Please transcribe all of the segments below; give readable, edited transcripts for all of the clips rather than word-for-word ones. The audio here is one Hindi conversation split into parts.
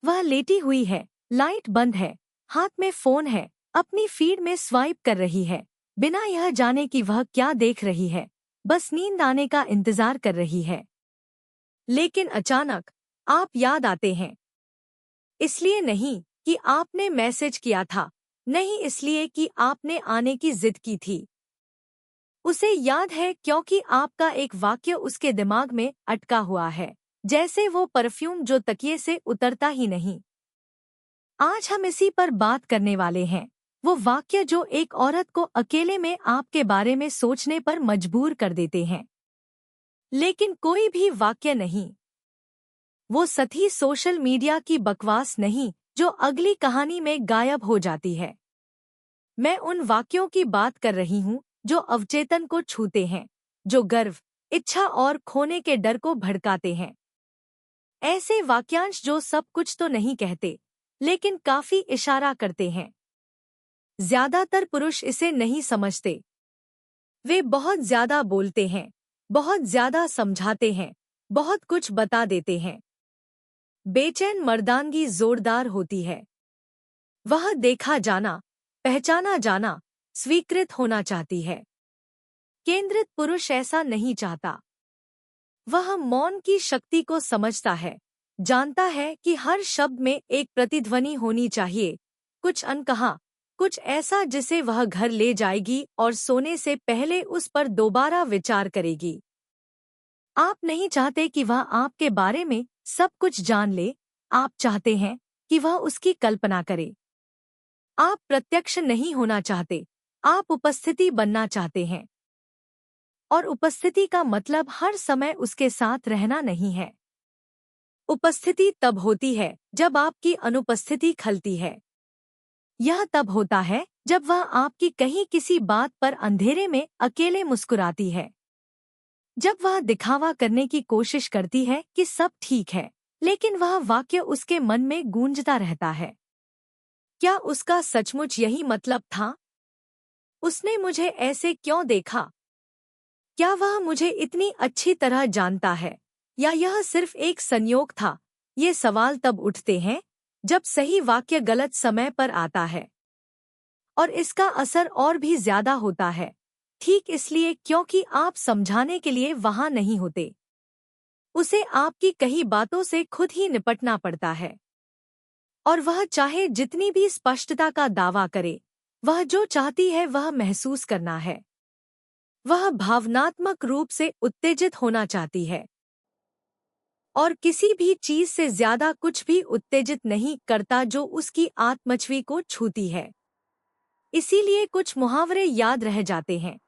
वह लेटी हुई है, लाइट बंद है, हाथ में फोन है, अपनी फीड में स्वाइप कर रही है, बिना यह जाने कि वह क्या देख रही है, बस नींद आने का इंतजार कर रही है। लेकिन अचानक आप याद आते हैं। इसलिए नहीं कि आपने मैसेज किया था, नहीं इसलिए कि आपने आने की जिद की थी। उसे याद है क्योंकि आपका एक वाक्य उसके दिमाग में अटका हुआ है, जैसे वो परफ्यूम जो तकिए से उतरता ही नहीं। आज हम इसी पर बात करने वाले हैं, वो वाक्य जो एक औरत को अकेले में आपके बारे में सोचने पर मजबूर कर देते हैं। लेकिन कोई भी वाक्य नहीं, वो सभी सोशल मीडिया की बकवास नहीं जो अगली कहानी में गायब हो जाती है। मैं उन वाक्यों की बात कर रही हूँ जो अवचेतन को छूते हैं, जो गर्व, इच्छा और खोने के डर को भड़काते हैं। ऐसे वाक्यांश जो सब कुछ तो नहीं कहते, लेकिन काफी इशारा करते हैं। ज्यादातर पुरुष इसे नहीं समझते। वे बहुत ज्यादा बोलते हैं, बहुत ज्यादा समझाते हैं, बहुत कुछ बता देते हैं। बेचैन मर्दानगी जोरदार होती है। वह देखा जाना, पहचाना जाना, स्वीकृत होना चाहती है। केंद्रित पुरुष ऐसा नहीं चाहता। वह मौन की शक्ति को समझता है, जानता है कि हर शब्द में एक प्रतिध्वनि होनी चाहिए, कुछ अनकहा, कुछ ऐसा जिसे वह घर ले जाएगी और सोने से पहले उस पर दोबारा विचार करेगी। आप नहीं चाहते कि वह आपके बारे में सब कुछ जान ले, आप चाहते हैं कि वह उसकी कल्पना करे। आप प्रत्यक्ष नहीं होना चाहते, आप उपस्थिति बनना चाहते हैं। और उपस्थिति का मतलब हर समय उसके साथ रहना नहीं है। उपस्थिति तब होती है जब आपकी अनुपस्थिति खलती है। यह तब होता है जब वह आपकी कहीं किसी बात पर अंधेरे में अकेले मुस्कुराती है। जब वह दिखावा करने की कोशिश करती है कि सब ठीक है, लेकिन वह वाक्य उसके मन में गूंजता रहता है। क्या उसका सचमुच यही मतलब था? उसने मुझे ऐसे क्यों देखा? क्या वह मुझे इतनी अच्छी तरह जानता है, या यह सिर्फ एक संयोग था? ये सवाल तब उठते हैं जब सही वाक्य गलत समय पर आता है। और इसका असर और भी ज्यादा होता है, ठीक इसलिए क्योंकि आप समझाने के लिए वहां नहीं होते। उसे आपकी कही बातों से खुद ही निपटना पड़ता है। और वह चाहे जितनी भी स्पष्टता का दावा करे, वह जो चाहती है वह महसूस करना है। वह भावनात्मक रूप से उत्तेजित होना चाहती है। और किसी भी चीज से ज्यादा कुछ भी उत्तेजित नहीं करता जो उसकी आत्मछवि को छूती है। इसीलिए कुछ मुहावरे याद रह जाते हैं,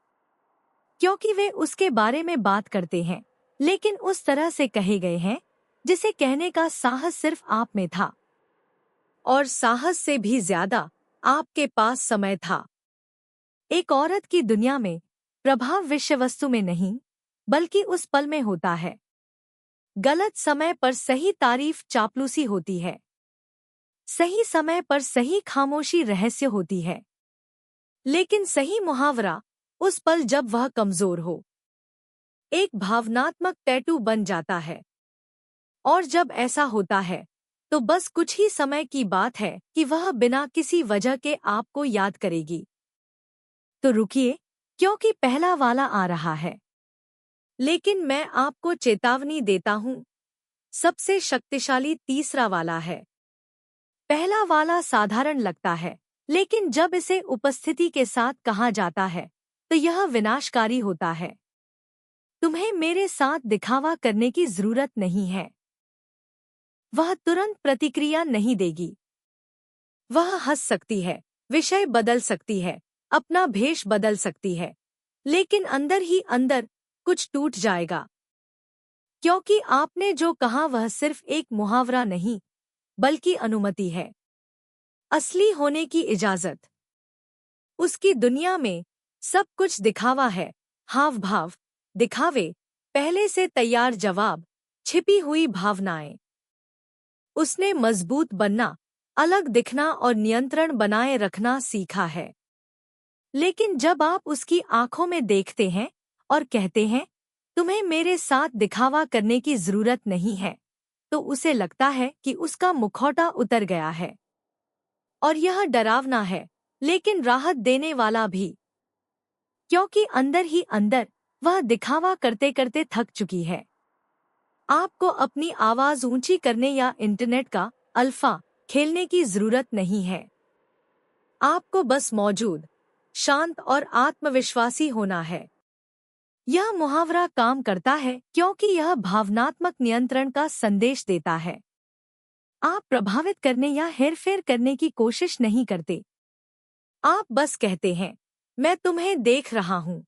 क्योंकि वे उसके बारे में बात करते हैं, लेकिन उस तरह से कहे गए हैं जिसे कहने का साहस सिर्फ आप में था। और साहस से भी ज्यादा आपके पास समय था। एक औरत की दुनिया में प्रभाव विषय वस्तु में नहीं, बल्कि उस पल में होता है। गलत समय पर सही तारीफ चापलूसी होती है। सही समय पर सही खामोशी रहस्य होती है। लेकिन सही मुहावरा उस पल जब वह कमजोर हो, एक भावनात्मक टैटू बन जाता है। और जब ऐसा होता है तो बस कुछ ही समय की बात है कि वह बिना किसी वजह के आपको याद करेगी। तो रुकिए, क्योंकि पहला वाला आ रहा है। लेकिन मैं आपको चेतावनी देता हूं, सबसे शक्तिशाली तीसरा वाला है। पहला वाला साधारण लगता है, लेकिन जब इसे उपस्थिति के साथ कहा जाता है तो यह विनाशकारी होता है। तुम्हें मेरे साथ दिखावा करने की जरूरत नहीं है। वह तुरंत प्रतिक्रिया नहीं देगी। वह हंस सकती है, विषय बदल सकती है, अपना भेष बदल सकती है, लेकिन अंदर ही अंदर कुछ टूट जाएगा। क्योंकि आपने जो कहा वह सिर्फ एक मुहावरा नहीं, बल्कि अनुमति है। असली होने की इजाजत। उसकी दुनिया में सब कुछ दिखावा है, हाव भाव, दिखावे, पहले से तैयार जवाब, छिपी हुई भावनाएं। उसने मजबूत बनना, अलग दिखना और नियंत्रण बनाए रखना सीखा है। लेकिन जब आप उसकी आंखों में देखते हैं और कहते हैं, तुम्हें मेरे साथ दिखावा करने की जरूरत नहीं है, तो उसे लगता है कि उसका मुखौटा उतर गया है। और यह डरावना है, लेकिन राहत देने वाला भी, क्योंकि अंदर ही अंदर वह दिखावा करते करते थक चुकी है। आपको अपनी आवाज ऊंची करने या इंटरनेट का अल्फा खेलने की जरूरत नहीं है। आपको बस मौजूद, शांत और आत्मविश्वासी होना है। यह मुहावरा काम करता है क्योंकि यह भावनात्मक नियंत्रण का संदेश देता है। आप प्रभावित करने या हेरफेर करने की कोशिश नहीं करते। आप बस कहते हैं, मैं तुम्हें देख रहा हूँ।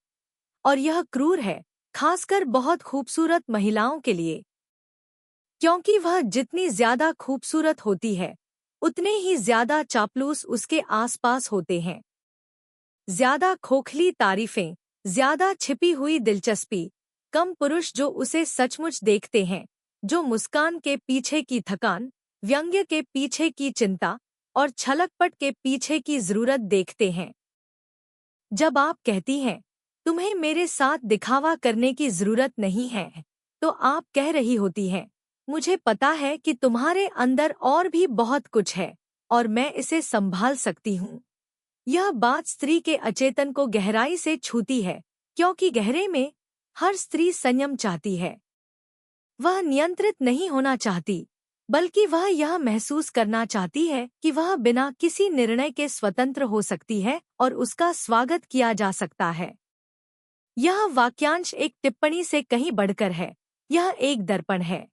और यह क्रूर है, खासकर बहुत खूबसूरत महिलाओं के लिए, क्योंकि वह जितनी ज्यादा खूबसूरत होती है उतने ही ज्यादा चापलूस उसके आसपास होते हैं। ज्यादा खोखली तारीफें, ज्यादा छिपी हुई दिलचस्पी, कम पुरुष जो उसे सचमुच देखते हैं, जो मुस्कान के पीछे की थकान, व्यंग्य के पीछे की चिंता और छलकपट के पीछे की जरूरत देखते हैं। जब आप कहती हैं, तुम्हें मेरे साथ दिखावा करने की जरूरत नहीं है, तो आप कह रही होती हैं, मुझे पता है कि तुम्हारे अंदर और भी बहुत कुछ है और मैं इसे संभाल सकती हूँ। यह बात स्त्री के अचेतन को गहराई से छूती है, क्योंकि गहरे में हर स्त्री संयम चाहती है। वह नियंत्रित नहीं होना चाहती, बल्कि वह यह महसूस करना चाहती है कि वह बिना किसी निर्णय के स्वतंत्र हो सकती है और उसका स्वागत किया जा सकता है। यह वाक्यांश एक टिप्पणी से कहीं बढ़कर है, यह एक दर्पण है।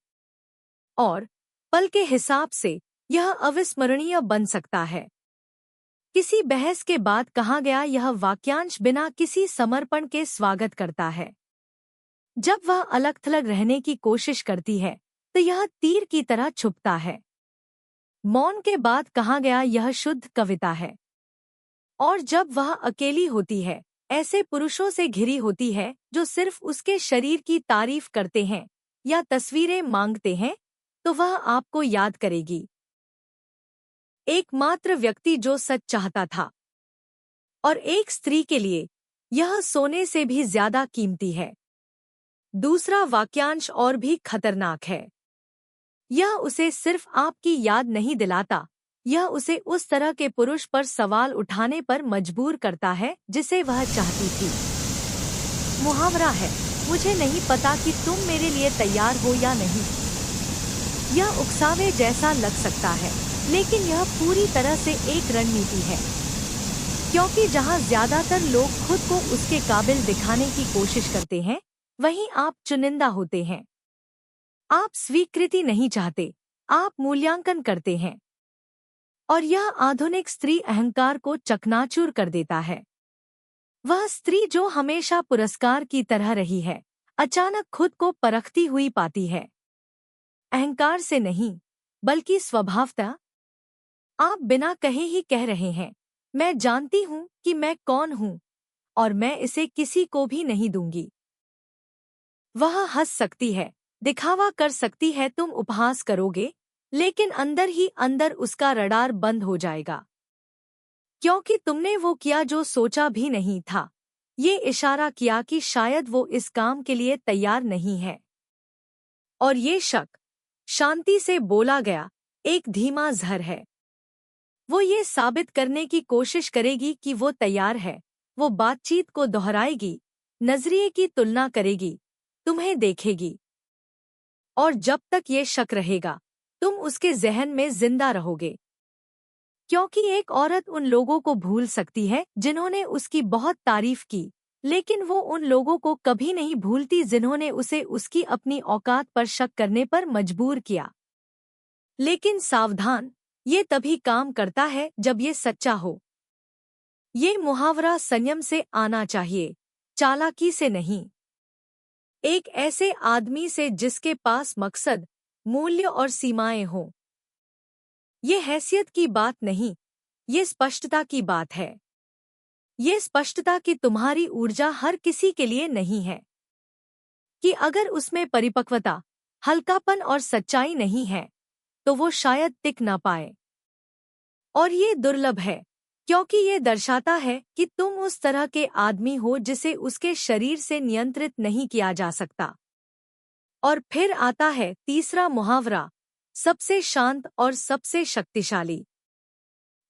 और पल के हिसाब से यह अविस्मरणीय बन सकता है। किसी बहस के बाद कहा गया यह वाक्यांश बिना किसी समर्पण के स्वागत करता है। जब वह अलग थलग रहने की कोशिश करती है तो यह तीर की तरह छुपता है। मौन के बाद कहा गया यह शुद्ध कविता है। और जब वह अकेली होती है, ऐसे पुरुषों से घिरी होती है जो सिर्फ उसके शरीर की तारीफ करते हैं या तस्वीरें मांगते हैं, तो वह आपको याद करेगी। एकमात्र व्यक्ति जो सच चाहता था। और एक स्त्री के लिए यह सोने से भी ज्यादा कीमती है। दूसरा वाक्यांश और भी खतरनाक है। यह उसे सिर्फ आपकी याद नहीं दिलाता, यह उसे उस तरह के पुरुष पर सवाल उठाने पर मजबूर करता है जिसे वह चाहती थी। मुहावरा है, मुझे नहीं पता कि तुम मेरे लिए तैयार हो या नहीं। यह उकसावे जैसा लग सकता है, लेकिन यह पूरी तरह से एक रणनीति है, क्योंकि जहां ज्यादातर लोग खुद को उसके काबिल दिखाने की कोशिश करते हैं, वहीं आप चुनिंदा होते हैं। आप स्वीकृति नहीं चाहते, आप मूल्यांकन करते हैं। और यह आधुनिक स्त्री अहंकार को चकनाचूर कर देता है। वह स्त्री जो हमेशा पुरस्कार की तरह रही है, अचानक खुद को परखती हुई पाती है। अहंकार से नहीं, बल्कि स्वभावतः। आप बिना कहे ही कह रहे हैं, मैं जानती हूं कि मैं कौन हूं और मैं इसे किसी को भी नहीं दूंगी। वह हंस सकती है, दिखावा कर सकती है, तुम उपहास करोगे, लेकिन अंदर ही अंदर उसका रडार बंद हो जाएगा, क्योंकि तुमने वो किया जो सोचा भी नहीं था। ये इशारा किया कि शायद वो इस काम के लिए तैयार नहीं है। और ये शक, शांति से बोला गया, एक धीमा जहर है। वो ये साबित करने की कोशिश करेगी कि वो तैयार है। वो बातचीत को दोहराएगी, नजरिए की तुलना करेगी, तुम्हें देखेगी। और जब तक ये शक रहेगा, तुम उसके जहन में जिंदा रहोगे। क्योंकि एक औरत उन लोगों को भूल सकती है जिन्होंने उसकी बहुत तारीफ की, लेकिन वो उन लोगों को कभी नहीं भूलती जिन्होंने उसे उसकी अपनी औकात पर शक करने पर मजबूर किया। लेकिन सावधान, ये तभी काम करता है जब ये सच्चा हो। ये मुहावरा संयम से आना चाहिए, चालाकी से नहीं। एक ऐसे आदमी से जिसके पास मकसद, मूल्य और सीमाएं हों। ये हैसियत की बात नहीं, ये स्पष्टता की बात है। ये स्पष्टता कि तुम्हारी ऊर्जा हर किसी के लिए नहीं है, कि अगर उसमें परिपक्वता, हल्कापन और सच्चाई नहीं है, तो वो शायद टिक ना पाए। और ये दुर्लभ है, क्योंकि ये दर्शाता है कि तुम उस तरह के आदमी हो जिसे उसके शरीर से नियंत्रित नहीं किया जा सकता। और फिर आता है तीसरा मुहावरा, सबसे शांत और सबसे शक्तिशाली।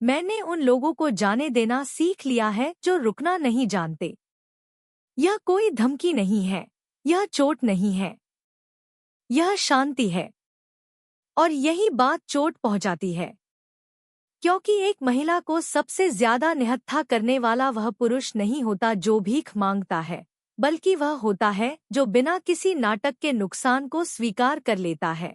मैंने उन लोगों को जाने देना सीख लिया है जो रुकना नहीं जानते। यह कोई धमकी नहीं है, यह चोट नहीं है, यह शांति है। और यही बात चोट पहुंचाती है, क्योंकि एक महिला को सबसे ज्यादा निहत्था करने वाला वह पुरुष नहीं होता जो भीख मांगता है, बल्कि वह होता है जो बिना किसी नाटक के नुकसान को स्वीकार कर लेता है।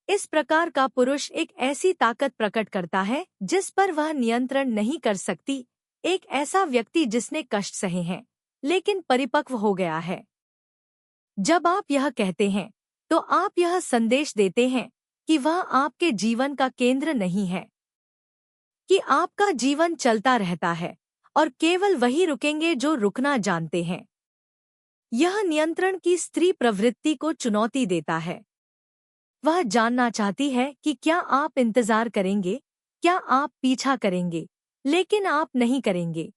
इस प्रकार का पुरुष एक ऐसी ताकत प्रकट करता है जिस पर वह नियंत्रण नहीं कर सकती, एक ऐसा व्यक्ति जिसने कष्ट सहे हैं लेकिन परिपक्व हो गया है। जब आप यह कहते हैं तो आप यह संदेश देते हैं कि वह आपके जीवन का केंद्र नहीं है, कि आपका जीवन चलता रहता है और केवल वही रुकेंगे जो रुकना जानते हैं। यह नियंत्रण की स्त्री प्रवृत्ति को चुनौती देता है। वह जानना चाहती है कि क्या आप इंतजार करेंगे, क्या आप पीछा करेंगे, लेकिन आप नहीं करेंगे।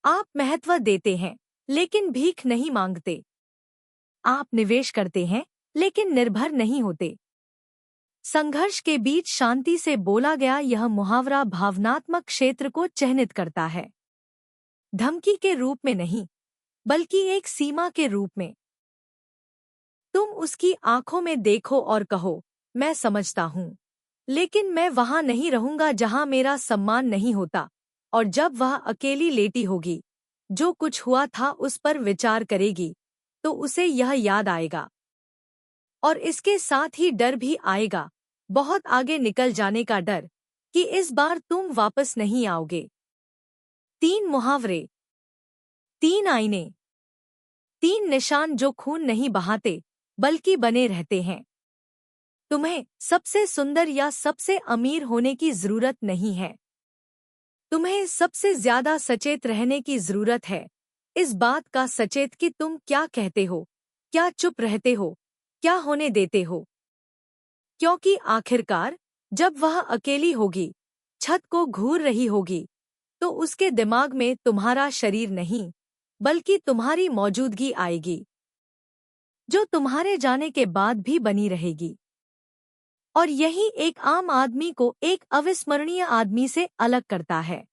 आप महत्व देते हैं लेकिन भीख नहीं मांगते। आप निवेश करते हैं लेकिन निर्भर नहीं होते। संघर्ष के बीच शांति से बोला गया यह मुहावरा भावनात्मक क्षेत्र को चिह्नित करता है, धमकी के रूप में नहीं, बल्कि एक सीमा के रूप में। तुम उसकी आंखों में देखो और कहो, मैं समझता हूँ, लेकिन मैं वहां नहीं रहूंगा जहां मेरा सम्मान नहीं होता। और जब वह अकेली लेटी होगी, जो कुछ हुआ था उस पर विचार करेगी, तो उसे यह याद आएगा और इसके साथ ही डर भी आएगा, बहुत आगे निकल जाने का डर, कि इस बार तुम वापस नहीं आओगे। 3 मुहावरे, 3 आईने, 3 निशान जो खून नहीं बहाते बल्कि बने रहते हैं। तुम्हें सबसे सुंदर या सबसे अमीर होने की जरूरत नहीं है। तुम्हें सबसे ज्यादा सचेत रहने की जरूरत है, इस बात का सचेत कि तुम क्या कहते हो, क्या चुप रहते हो, क्या होने देते हो। क्योंकि आखिरकार जब वह अकेली होगी, छत को घूर रही होगी, तो उसके दिमाग में तुम्हारा शरीर नहीं, बल्कि तुम्हारी मौजूदगी आएगी, जो तुम्हारे जाने के बाद भी बनी रहेगी। और यही एक आम आदमी को एक अविस्मरणीय आदमी से अलग करता है।